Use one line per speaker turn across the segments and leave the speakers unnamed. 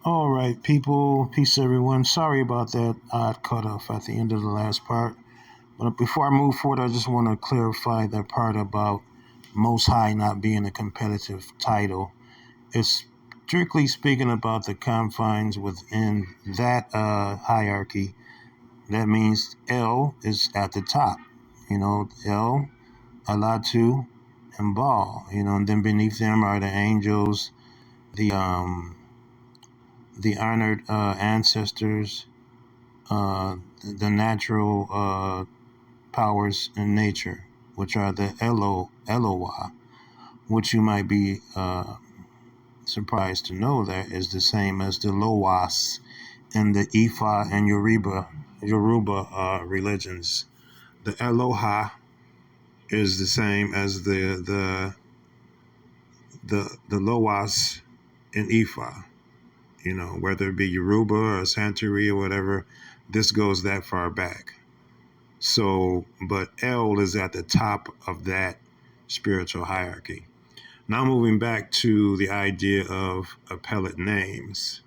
All right, people. Peace, everyone. Sorry about that odd cutoff at the end of the last part. But before I move forward, I just want to clarify that part about Most High not being a competitive title. It's strictly speaking about the confines within that hierarchy. That means El is at the top. El, Alatu, and Baal. And then beneath them are the angels, the um, the honored ancestors, uh, the natural powers in nature, which are the Eloah, which you might be surprised to know that is the same as the Loas in the Ifa and Yoruba religions. The Eloha is the same as the Loas in Ifa. Whether it be Yoruba or Santeria or whatever, this goes that far back. So, but El is at the top of that spiritual hierarchy. Now, moving back to the idea of appellate names.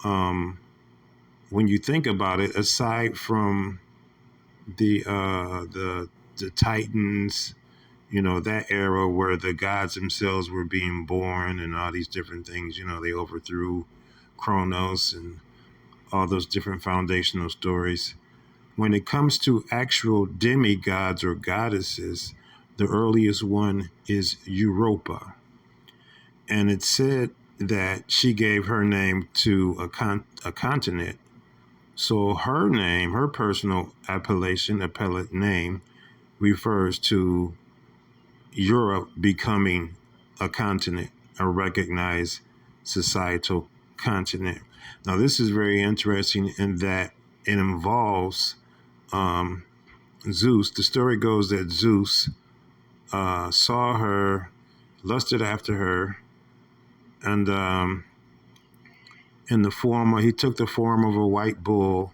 When you think about it, aside from the Titans, that era where the gods themselves were being born and all these different things, they overthrew Kronos and all those different foundational stories. When it comes to actual demigods or goddesses, the earliest one is Europa. And it's said that she gave her name to a continent. So her name, her personal appellate name, refers to Europe becoming a continent, a recognized societal continent. Now, this is very interesting in that it involves Zeus. The story goes that Zeus saw her, lusted after her, and he took the form of a white bull,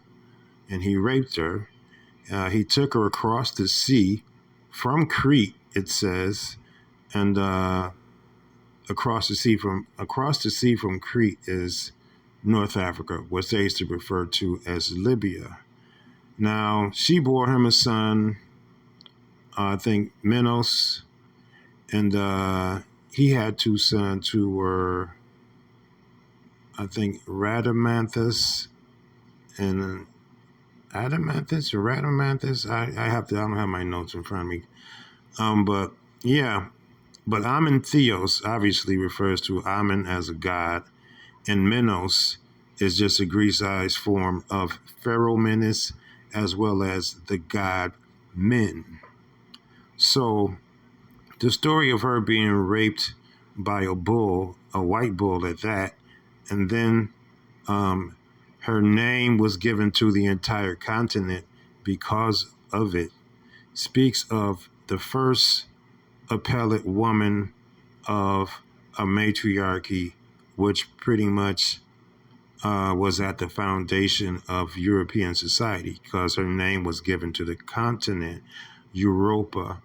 and he raped her. He took her across the sea from Crete, it says, and across the sea from Crete is North Africa, what they used to refer to as Libya. Now, she bore him a son, I think Minos, and he had two sons who were, I think, Rhadamanthus and Adamanthus or Rhadamanthus. I don't have my notes in front of me. But yeah, but Amen Theos obviously refers to Amen as a god, and Minos is just a Greek-sized form of Pharaoh Menes as well as the god Min. So the story of her being raped by a bull, a white bull at that, and then her name was given to the entire continent because of it, speaks of the first appellate woman of a matriarchy, which pretty much was at the foundation of European society because her name was given to the continent. Europa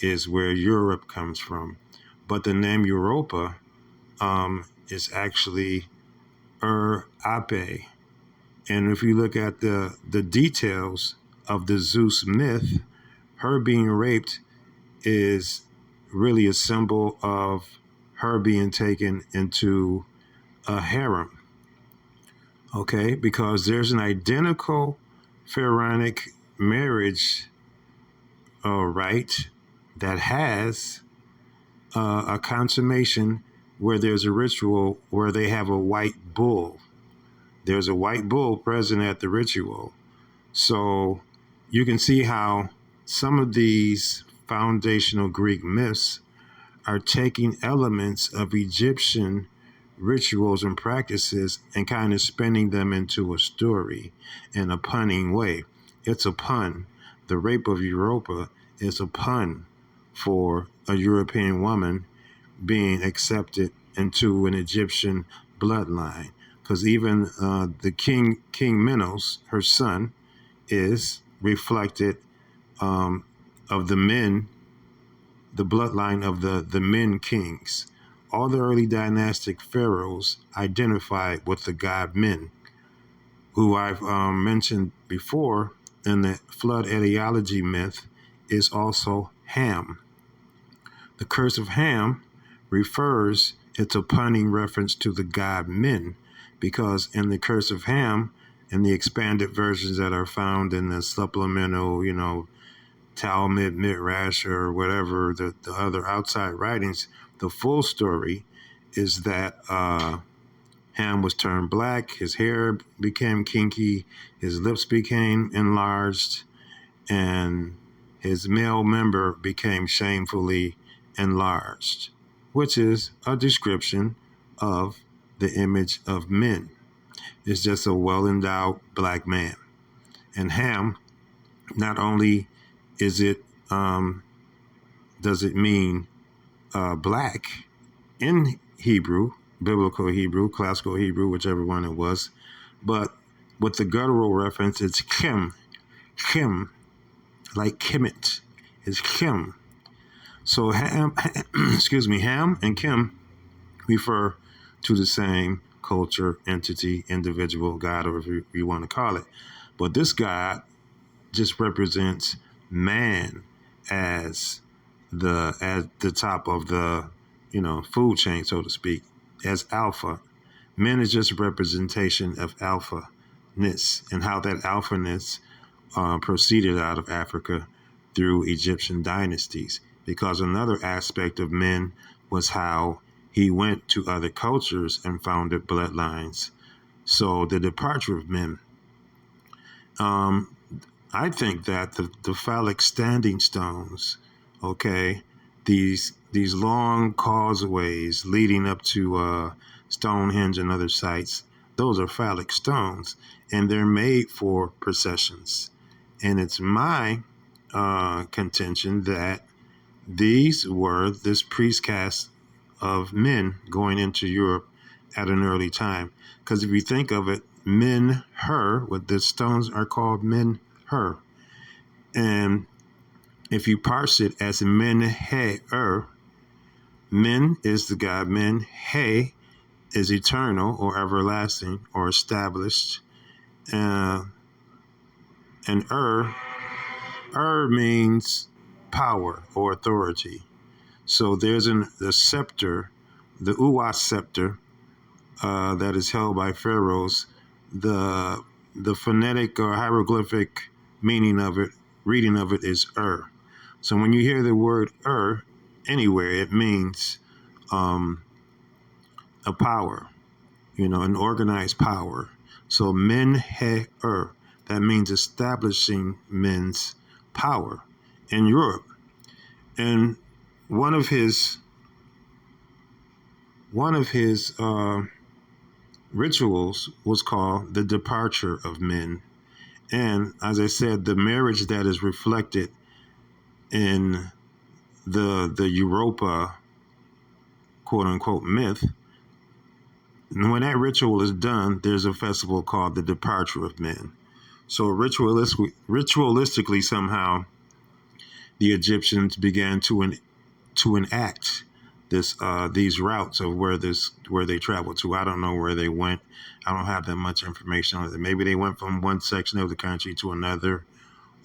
is where Europe comes from. But the name Europa is actually Ape. And if you look at the details of the Zeus myth, her being raped is really a symbol of her being taken into a harem. Okay, because there's an identical pharaonic marriage rite that has a consummation where there's a ritual where they have a white bull. There's a white bull present at the ritual. So you can see how some of these foundational Greek myths are taking elements of Egyptian rituals and practices and kind of spinning them into a story in a punning way. It's a pun. The rape of Europa is a pun for a European woman being accepted into an Egyptian bloodline. Because even the King Minos, her son, is reflected of the men, the bloodline of the men kings. all the early dynastic pharaohs identified with the god Men, who I've mentioned before in the flood etiology myth is also Ham. The curse of Ham refers, it's a punning reference to the god Men, because in the curse of Ham, in the expanded versions that are found in the supplemental, Talmud, Midrash, or whatever, the other outside writings, the full story is that Ham was turned black, his hair became kinky, his lips became enlarged, and his male member became shamefully enlarged, which is a description of the image of Men. It's just a well-endowed black man. And Ham, not only is it, does it mean black in Hebrew, biblical Hebrew, classical Hebrew, whichever one it was, but with the guttural reference, it's Kim, like Kemet, is Kim. So Ham, Ham and Kim refer to the same culture, entity, individual, God, or if you want to call it. But this God just represents man as the top of the food chain, so to speak, as alpha. Men is just a representation of alpha-ness and how that alpha-ness proceeded out of Africa through Egyptian dynasties. Because another aspect of Men was how he went to other cultures and founded bloodlines. So the departure of Men. I think that the phallic standing stones, okay, these long causeways leading up to Stonehenge and other sites, those are phallic stones, and they're made for processions. And it's my contention that these were this priest caste of men going into Europe at an early time. Because if you think of it, Men, Her, what the stones are called Men, Her. And if you parse it as Men, He, Men is the God Men, He is eternal or everlasting or established. And means power or authority. So there's the scepter, the Uwa scepter, that is held by pharaohs. The phonetic or hieroglyphic meaning of it, reading of it is So when you hear the word anywhere, it means a power, an organized power. So Men He that means establishing men's power in Europe. And one of his rituals was called the departure of Men. And as I said, the marriage that is reflected in the Europa, quote unquote, myth, when that ritual is done, there's a festival called the departure of Men. So ritualistically somehow, the Egyptians began to enact these routes of where they traveled to. I don't know where they went. I don't have that much information on it. Maybe they went from one section of the country to another,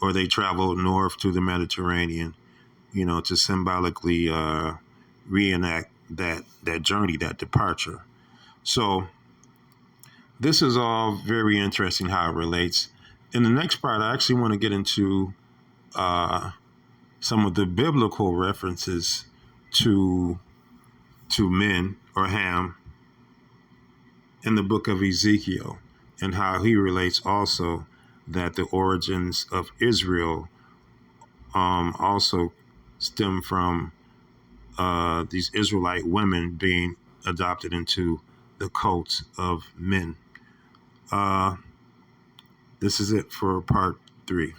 or they traveled north to the Mediterranean, to symbolically reenact that journey, that departure. So this is all very interesting how it relates. In the next part, I actually want to get into some of the biblical references to Men or Ham in the book of Ezekiel, and how he relates also that the origins of Israel also stem from these Israelite women being adopted into the cult of Men. This is it for part 3.